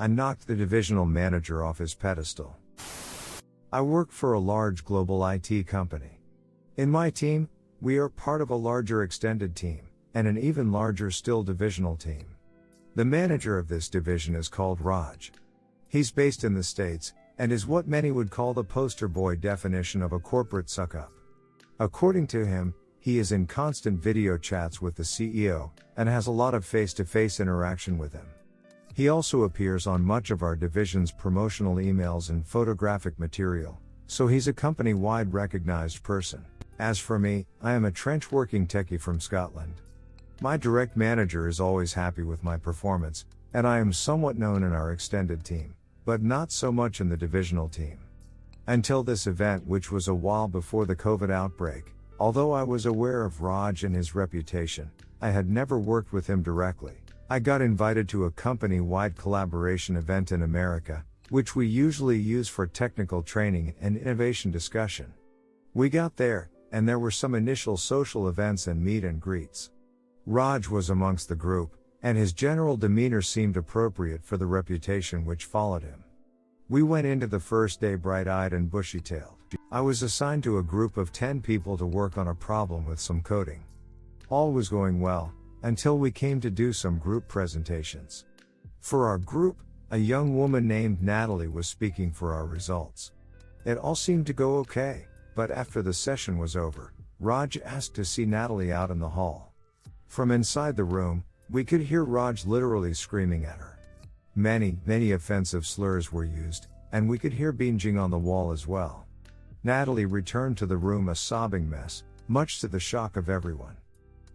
I knocked the divisional manager off his pedestal. I work for a large global IT company. In my team, we are part of a larger extended team, and an even larger still divisional team. The manager of this division is called Raj. He's based in the States, and is what many would call the poster boy definition of a corporate suck-up. According to him, he is in constant video chats with the CEO, and has a lot of face-to-face interaction with him. He also appears on much of our division's promotional emails and photographic material, so he's a company-wide recognized person. As for me, I am a trench-working techie from Scotland. My direct manager is always happy with my performance, and I am somewhat known in our extended team, but not so much in the divisional team. Until this event, which was a while before the COVID outbreak, although I was aware of Raj and his reputation, I had never worked with him directly. I got invited to a company-wide collaboration event in America, which we usually use for technical training and innovation discussion. We got there, and there were some initial social events and meet and greets. Raj was amongst the group, and his general demeanor seemed appropriate for the reputation which followed him. We went into the first day bright-eyed and bushy-tailed. I was assigned to a group of 10 people to work on a problem with some coding. All was going well, until we came to do some group presentations. For our group, a young woman named Natalie was speaking for our results. It all seemed to go okay, but after the session was over, Raj asked to see Natalie out in the hall. From inside the room, we could hear Raj literally screaming at her. Many offensive slurs were used, and we could hear binging on the wall as well. Natalie returned to the room a sobbing mess, much to the shock of everyone.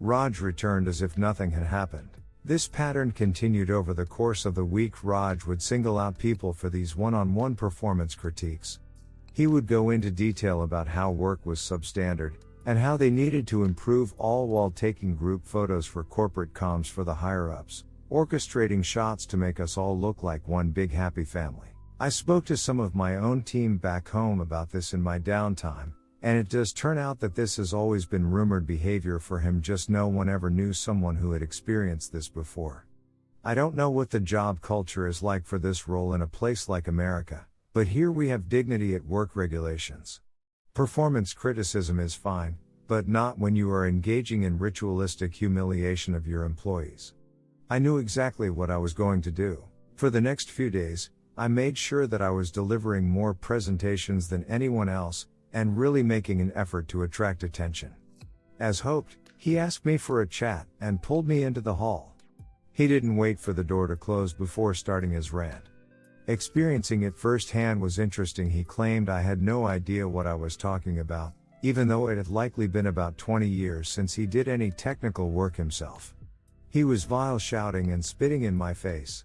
Raj returned as if nothing had happened. This pattern continued over the course of the week. Raj would single out people for these one-on-one performance critiques. He would go into detail about how work was substandard, and how they needed to improve, all while taking group photos for corporate comms for the higher-ups, orchestrating shots to make us all look like one big happy family. I spoke to some of my own team back home about this in my downtime, and it does turn out that this has always been rumored behavior for him, just no one ever knew someone who had experienced this before. I don't know what the job culture is like for this role in a place like America, but here we have dignity at work regulations. Performance criticism is fine, but not when you are engaging in ritualistic humiliation of your employees. I knew exactly what I was going to do. For the next few days, I made sure that I was delivering more presentations than anyone else, and really making an effort to attract attention. As hoped, he asked me for a chat, and pulled me into the hall. He didn't wait for the door to close before starting his rant. Experiencing it firsthand was interesting. He claimed I had no idea what I was talking about, even though it had likely been about 20 years since he did any technical work himself. He was vile, shouting and spitting in my face.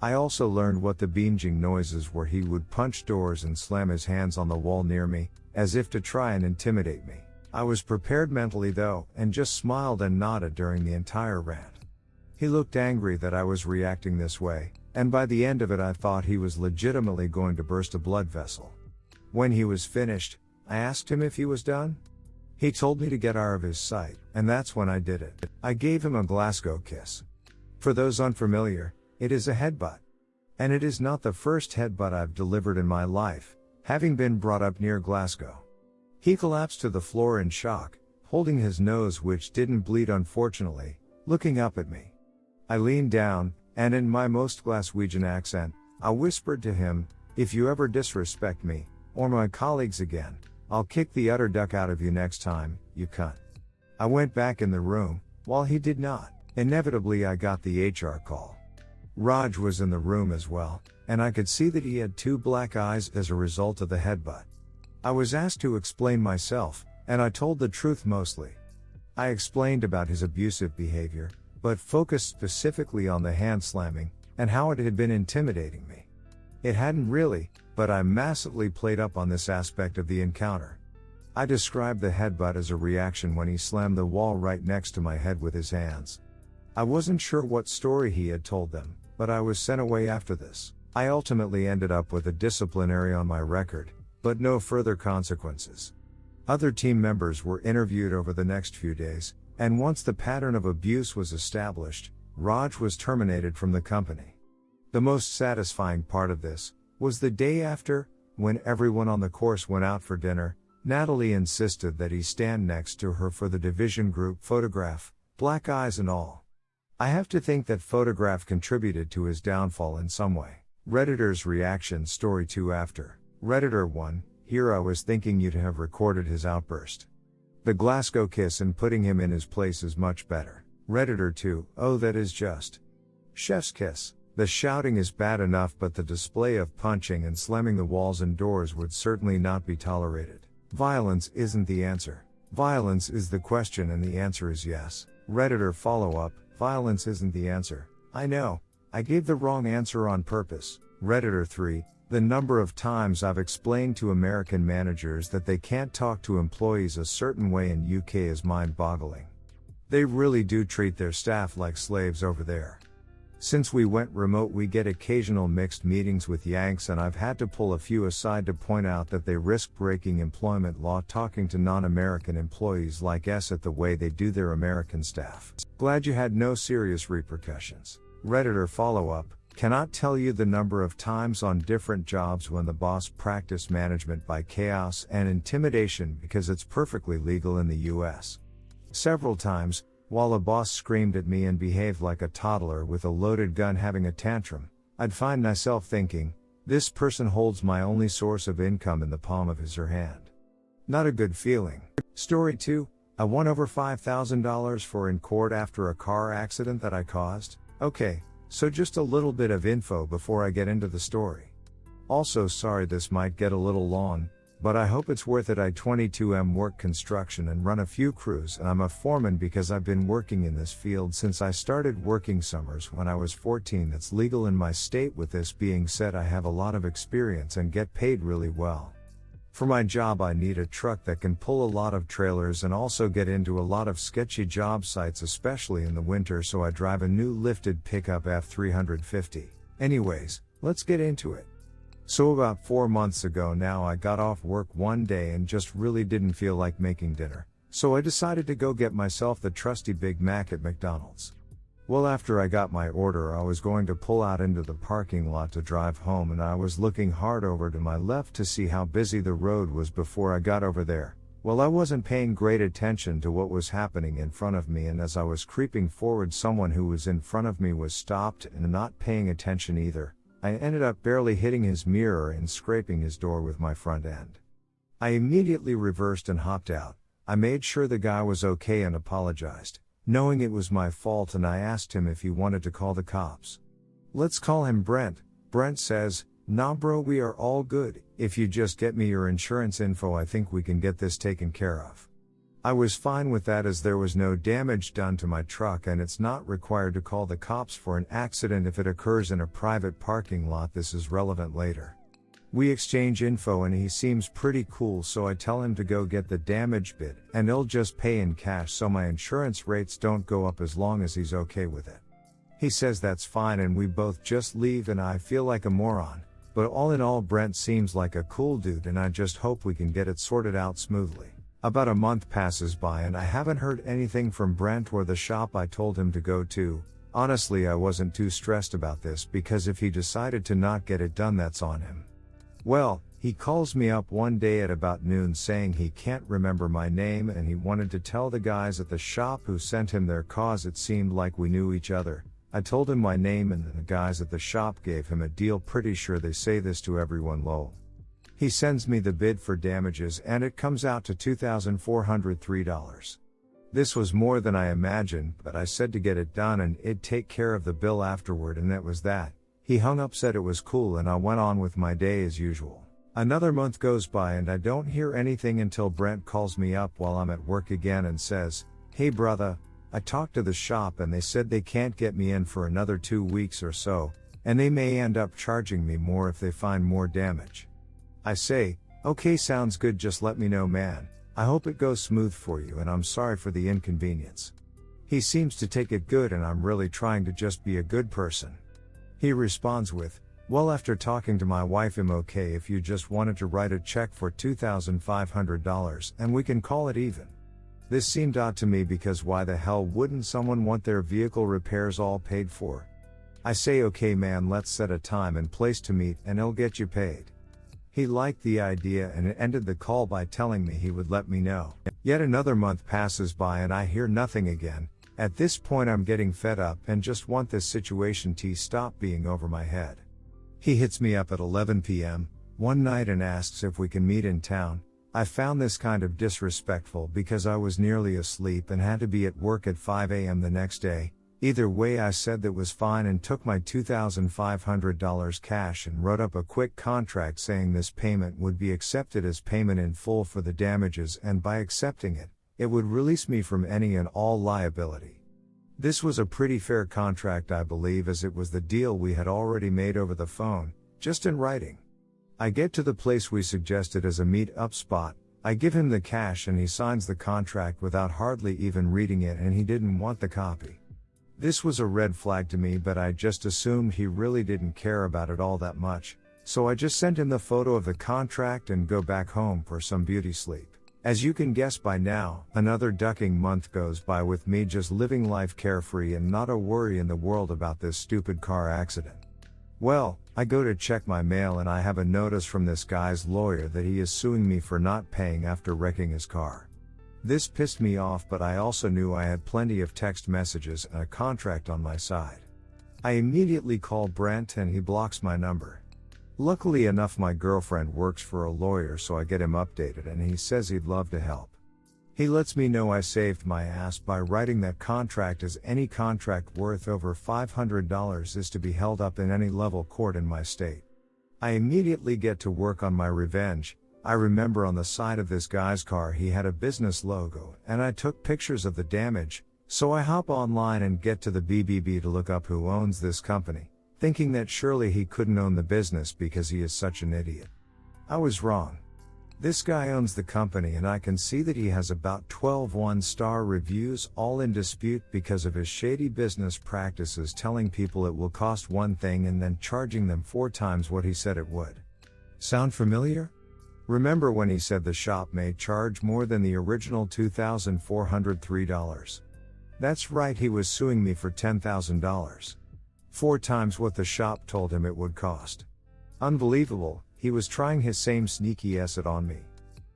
I also learned what the binging noises were. He would punch doors and slam his hands on the wall near me, as if to try and intimidate me. I was prepared mentally though, and just smiled and nodded during the entire rant. He looked angry that I was reacting this way, and by the end of it I thought he was legitimately going to burst a blood vessel. When he was finished, I asked him if he was done. He told me to get out of his sight, and that's when I did it. I gave him a Glasgow kiss. For those unfamiliar, it is a headbutt. And it is not the first headbutt I've delivered in my life, having been brought up near Glasgow. He collapsed to the floor in shock, holding his nose, which didn't bleed unfortunately, looking up at me. I leaned down, and in my most Glaswegian accent, I whispered to him, "If you ever disrespect me, or my colleagues again, I'll kick the utter duck out of you next time, you cunt." I went back in the room, while he did not. Inevitably I got the HR call. Raj was in the room as well, and I could see that he had 2 black eyes as a result of the headbutt. I was asked to explain myself, and I told the truth mostly. I explained about his abusive behavior, but focused specifically on the hand slamming, and how it had been intimidating me. It hadn't really, but I massively played up on this aspect of the encounter. I described the headbutt as a reaction when he slammed the wall right next to my head with his hands. I wasn't sure what story he had told them, but I was sent away after this. I ultimately ended up with a disciplinary on my record, but no further consequences. Other team members were interviewed over the next few days, and once the pattern of abuse was established, Raj was terminated from the company. The most satisfying part of this was the day after, when everyone on the course went out for dinner. Natalie insisted that he stand next to her for the division group photograph, black eyes and all. I have to think that photograph contributed to his downfall in some way. Redditor's reaction. Story 2 after. Redditor 1, here I was thinking you'd have recorded his outburst. The Glasgow kiss and putting him in his place is much better. Redditor 2, oh that is just. Chef's kiss. The shouting is bad enough, but the display of punching and slamming the walls and doors would certainly not be tolerated. Violence isn't the answer. Violence is the question and the answer is yes. Redditor follow-up, violence isn't the answer. I know. I gave the wrong answer on purpose. Redditor 3, the number of times I've explained to American managers that they can't talk to employees a certain way in UK is mind-boggling. They really do treat their staff like slaves over there. Since we went remote, we get occasional mixed meetings with Yanks, and I've had to pull a few aside to point out that they risk breaking employment law talking to non-American employees like us at the way they do their American staff. Glad you had no serious repercussions. Redditor follow-up, cannot tell you the number of times on different jobs when the boss practiced management by chaos and intimidation because it's perfectly legal in the US. Several times, while a boss screamed at me and behaved like a toddler with a loaded gun having a tantrum, I'd find myself thinking, this person holds my only source of income in the palm of his or her hand. Not a good feeling. Story 2, I won over $5,000 for in court after a car accident that I caused. Okay, so just a little bit of info before I get into the story. Also sorry this might get a little long, but I hope it's worth it. I 22M work construction and run a few crews, and I'm a foreman because I've been working in this field since I started working summers when I was 14. That's legal in my state. With this being said, I have a lot of experience and get paid really well. For my job I need a truck that can pull a lot of trailers and also get into a lot of sketchy job sites, especially in the winter, so I drive a new lifted pickup F350. Anyways, let's get into it. So about 4 months ago now, I got off work one day and just really didn't feel like making dinner. So I decided to go get myself the trusty Big Mac at McDonald's. Well, after I got my order, I was going to pull out into the parking lot to drive home, and I was looking hard over to my left to see how busy the road was before I got over there. Well, I wasn't paying great attention to what was happening in front of me, and as I was creeping forward, someone who was in front of me was stopped and not paying attention either. I ended up barely hitting his mirror and scraping his door with my front end. I immediately reversed and hopped out. I made sure the guy was okay and apologized, knowing it was my fault, and I asked him if he wanted to call the cops. Let's call him Brent. Brent says, nah bro, we are all good. If you just get me your insurance info, I think we can get this taken care of. I was fine with that as there was no damage done to my truck, and it's not required to call the cops for an accident if it occurs in a private parking lot. This is relevant later. We exchange info and he seems pretty cool, so I tell him to go get the damage bid and he'll just pay in cash so my insurance rates don't go up as long as he's okay with it. He says that's fine and we both just leave, and I feel like a moron, but all in all Brent seems like a cool dude and I just hope we can get it sorted out smoothly. About a month passes by and I haven't heard anything from Brent or the shop I told him to go to. Honestly, I wasn't too stressed about this because if he decided to not get it done, that's on him. Well, he calls me up one day at about noon saying he can't remember my name and he wanted to tell the guys at the shop who sent him there cause it seemed like we knew each other. I told him my name and the guys at the shop gave him a deal. Pretty sure they say this to everyone, lol. He sends me the bid for damages and it comes out to $2,403. This was more than I imagined, but I said to get it done and it'd take care of the bill afterward, and that was that. He hung up, said it was cool, and I went on with my day as usual. Another month goes by and I don't hear anything until Brent calls me up while I'm at work again and says, hey brother, I talked to the shop and they said they can't get me in for another 2 weeks or so, and they may end up charging me more if they find more damage. I say, okay, sounds good, just let me know man. I hope it goes smooth for you and I'm sorry for the inconvenience. He seems to take it good and I'm really trying to just be a good person. He responds with, well, after talking to my wife, I'm okay if you just wanted to write a check for $2,500 and we can call it even. This seemed odd to me because why the hell wouldn't someone want their vehicle repairs all paid for? I say okay man, let's set a time and place to meet and I'll get you paid. He liked the idea and ended the call by telling me he would let me know. Yet another month passes by and I hear nothing again. At this point I'm getting fed up and just want this situation to stop being over my head. He hits me up at 11 p.m. one night and asks if we can meet in town. I found this kind of disrespectful because I was nearly asleep and had to be at work at 5 a.m. the next day. Either way I said that was fine and took my $2,500 cash and wrote up a quick contract saying this payment would be accepted as payment in full for the damages, and by accepting it, it would release me from any and all liability. This was a pretty fair contract I believe, as it was the deal we had already made over the phone, just in writing. I get to the place we suggested as a meet-up spot, I give him the cash and he signs the contract without hardly even reading it, and he didn't want the copy. This was a red flag to me, but I just assumed he really didn't care about it all that much, so I just sent him the photo of the contract and go back home for some beauty sleep. As you can guess by now, another ducking month goes by with me just living life carefree and not a worry in the world about this stupid car accident. Well, I go to check my mail and I have a notice from this guy's lawyer that he is suing me for not paying after wrecking his car. This pissed me off, but I also knew I had plenty of text messages and a contract on my side. I immediately call Brent and he blocks my number. Luckily enough my girlfriend works for a lawyer, so I get him updated and he says he'd love to help. He lets me know I saved my ass by writing that contract, as any contract worth over $500 is to be held up in any level court in my state. I immediately get to work on my revenge. I remember on the side of this guy's car he had a business logo, and I took pictures of the damage, so I hop online and get to the BBB to look up who owns this company, thinking that surely he couldn't own the business because he is such an idiot. I was wrong. This guy owns the company and I can see that he has about 12 one-star reviews, all in dispute because of his shady business practices, telling people it will cost one thing and then charging them 4 times what he said it would. Sound familiar? Remember when he said the shop may charge more than the original $2,403? That's right, he was suing me for $10,000. 4 times what the shop told him it would cost. Unbelievable, he was trying his same sneaky acid on me.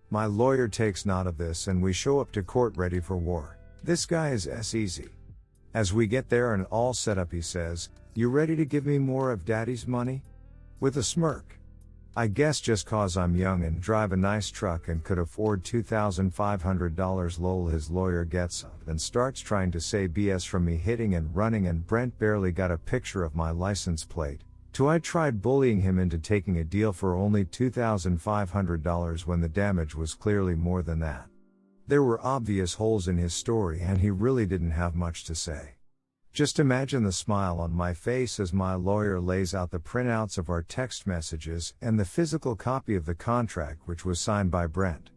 My lawyer takes note of this and we show up to court ready for war. This guy is easy. As we get there and all set up, he says, "You ready to give me more of daddy's money?" With a smirk. I guess just cause I'm young and drive a nice truck and could afford $2,500 lol. His lawyer gets up and starts trying to say BS from me hitting and running, and Brent barely got a picture of my license plate. I tried bullying him into taking a deal for only $2,500 when the damage was clearly more than that. There were obvious holes in his story and he really didn't have much to say. Just imagine the smile on my face as my lawyer lays out the printouts of our text messages and the physical copy of the contract, which was signed by Brent.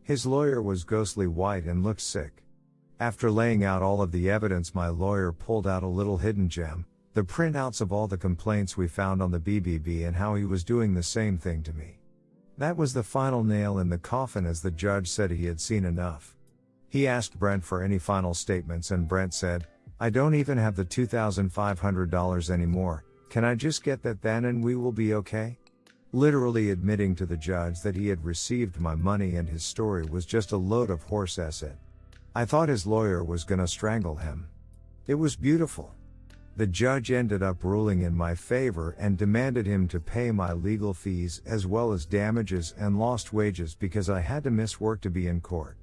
His lawyer was ghostly white and looked sick. After laying out all of the evidence, my lawyer pulled out a little hidden gem, the printouts of all the complaints we found on the BBB and how he was doing the same thing to me. That was the final nail in the coffin, as the judge said he had seen enough. He asked Brent for any final statements and Brent said, "I don't even have the $2,500 anymore, can I just get that then and we will be okay?" Literally admitting to the judge that he had received my money and his story was just a load of horse acid. I thought his lawyer was gonna strangle him. It was beautiful. The judge ended up ruling in my favor and demanded him to pay my legal fees as well as damages and lost wages because I had to miss work to be in court.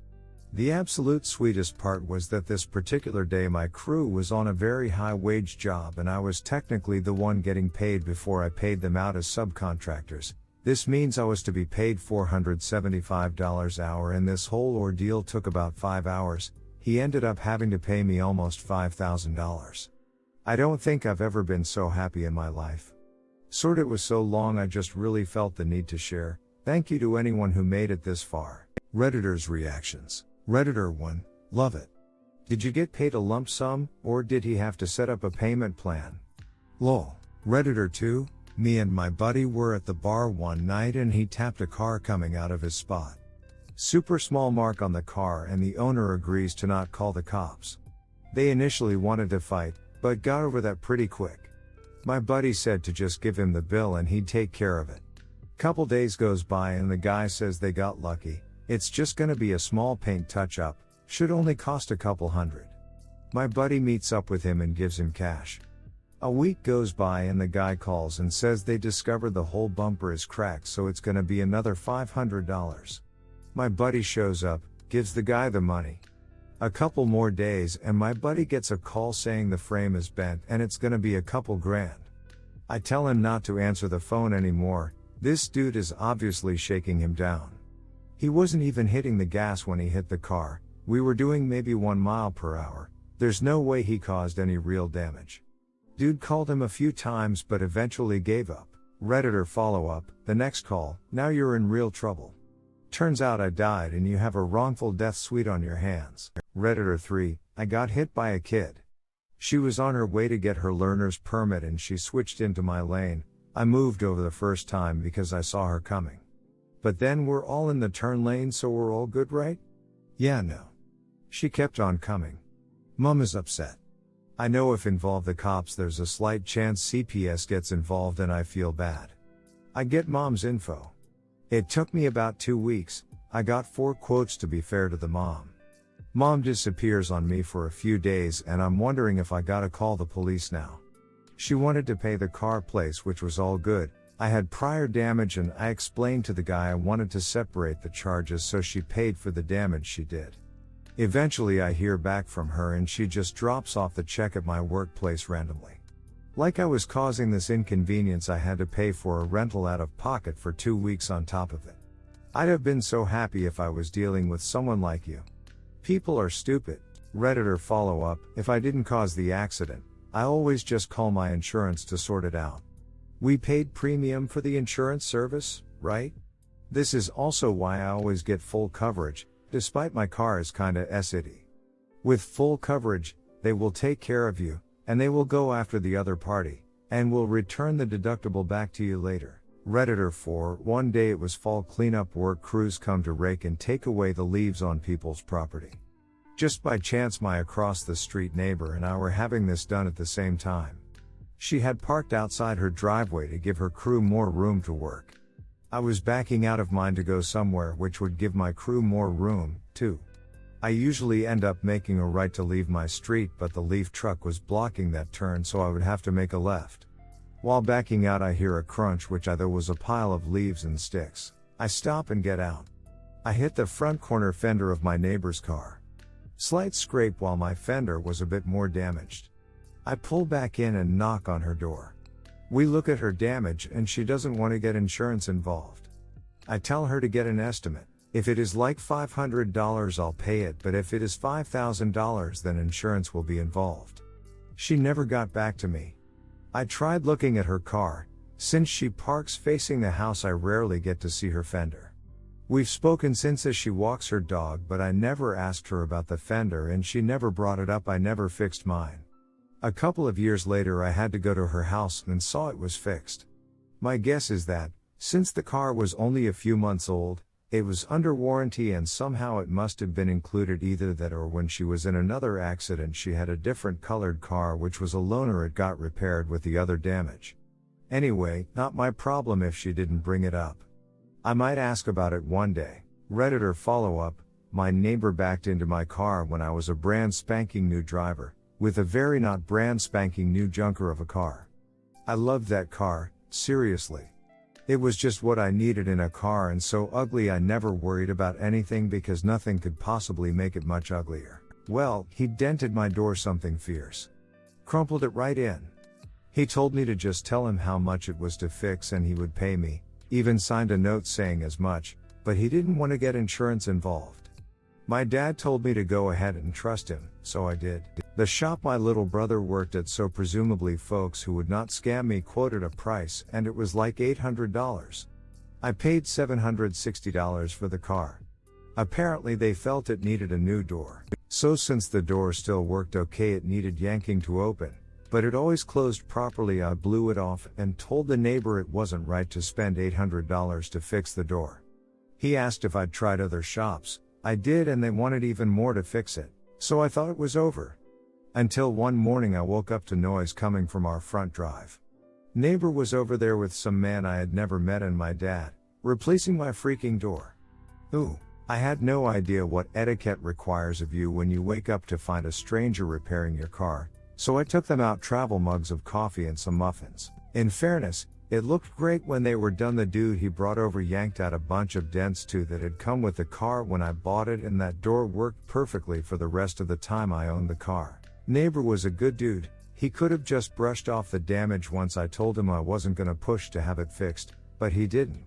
The absolute sweetest part was that this particular day my crew was on a very high wage job and I was technically the one getting paid before I paid them out as subcontractors. This means I was to be paid $475 an hour, and this whole ordeal took about 5 hours. He ended up having to pay me almost $5,000. I don't think I've ever been so happy in my life. It was so long I just really felt the need to share. Thank you to anyone who made it this far. Redditors' reactions. Redditor 1, love it. Did you get paid a lump sum, or did he have to set up a payment plan? Lol. Redditor 2, me and my buddy were at the bar one night and he tapped a car coming out of his spot. Super small mark on the car and the owner agrees to not call the cops. They initially wanted to fight, but got over that pretty quick. My buddy said to just give him the bill and he'd take care of it. Couple days goes by and the guy says they got lucky, it's just gonna be a small paint touch-up, should only cost a couple $100. My buddy meets up with him and gives him cash. A week goes by and the guy calls and says they discovered the whole bumper is cracked, so it's gonna be another $500. My buddy shows up, gives the guy the money. A couple more days and my buddy gets a call saying the frame is bent and it's gonna be a couple grand. I tell him not to answer the phone anymore, this dude is obviously shaking him down. He wasn't even hitting the gas when he hit the car, we were doing maybe 1 mile per hour, there's no way he caused any real damage. Dude called him a few times but eventually gave up. Redditor follow-up, the next call, now you're in real trouble. Turns out I died and you have a wrongful death suite on your hands. Redditor 3, I got hit by a kid. She was on her way to get her learner's permit and she switched into my lane. I moved over the first time because I saw her coming. But then we're all in the turn lane, so we're all good, right? Yeah, no. She kept on coming. Mom is upset. I know if involve the cops there's a slight chance CPS gets involved and I feel bad. I get mom's info. It took me about 2 weeks, I got 4 quotes to be fair to the mom. Mom disappears on me for a few days and I'm wondering if I gotta call the police now. She wanted to pay the car place, which was all good. I had prior damage and I explained to the guy I wanted to separate the charges, so she paid for the damage she did. Eventually I hear back from her and she just drops off the check at my workplace randomly. Like I was causing this inconvenience, I had to pay for a rental out of pocket for 2 weeks on top of it. I'd have been so happy if I was dealing with someone like you. People are stupid. Redditor follow-up, if I didn't cause the accident, I always just call my insurance to sort it out. We paid premium for the insurance service, right? This is also why I always get full coverage, despite my car is kinda shitty. With full coverage, they will take care of you, and they will go after the other party, and will return the deductible back to you later. Redditor 4, one day it was fall cleanup work, crews come to rake and take away the leaves on people's property. Just by chance my across the street neighbor and I were having this done at the same time. She had parked outside her driveway to give her crew more room to work. I was backing out of mine to go somewhere which would give my crew more room, too. I usually end up making a right to leave my street, but the leaf truck was blocking that turn, so I would have to make a left. While backing out I hear a crunch, which I thought was a pile of leaves and sticks. I stop and get out. I hit the front corner fender of my neighbor's car. Slight scrape while my fender was a bit more damaged. I pull back in and knock on her door. We look at her damage and she doesn't want to get insurance involved. I tell her to get an estimate. If it is like $500 I'll pay it, but if it is $5,000 then insurance will be involved. She never got back to me. I tried looking at her car. Since she parks facing the house I rarely get to see her fender. We've spoken since as she walks her dog, but I never asked her about the fender and she never brought it up. I never fixed mine. A couple of years later I had to go to her house and saw it was fixed. My guess is that, since the car was only a few months old, it was under warranty and somehow it must have been included, either that or when she was in another accident she had a different colored car which was a loaner, it got repaired with the other damage. Anyway, not my problem if she didn't bring it up. I might ask about it one day. Redditor follow-up, my neighbor backed into my car when I was a brand spanking new driver, with a very not brand spanking new junker of a car. I loved that car, seriously. It was just what I needed in a car, and so ugly I never worried about anything because nothing could possibly make it much uglier. Well, he dented my door something fierce. Crumpled it right in. He told me to just tell him how much it was to fix and he would pay me, even signed a note saying as much, but he didn't want to get insurance involved. My dad told me to go ahead and trust him, so I did. The shop my little brother worked at, so presumably folks who would not scam me, quoted a price and it was like $800. I paid $760 for the car. Apparently they felt it needed a new door. So since the door still worked okay, it needed yanking to open, but it always closed properly. I blew it off and told the neighbor it wasn't right to spend $800 to fix the door. He asked if I'd tried other shops. I did, and they wanted even more to fix it, so I thought it was over. Until one morning I woke up to noise coming from our front drive. Neighbor was over there with some man I had never met and my dad, replacing my freaking door. Ooh, I had no idea what etiquette requires of you when you wake up to find a stranger repairing your car, so I took them out travel mugs of coffee and some muffins. In fairness, it looked great when they were done. The dude he brought over yanked out a bunch of dents too that had come with the car when I bought it, and that door worked perfectly for the rest of the time I owned the car. Neighbor was a good dude. He could have just brushed off the damage once I told him I wasn't gonna push to have it fixed, but he didn't.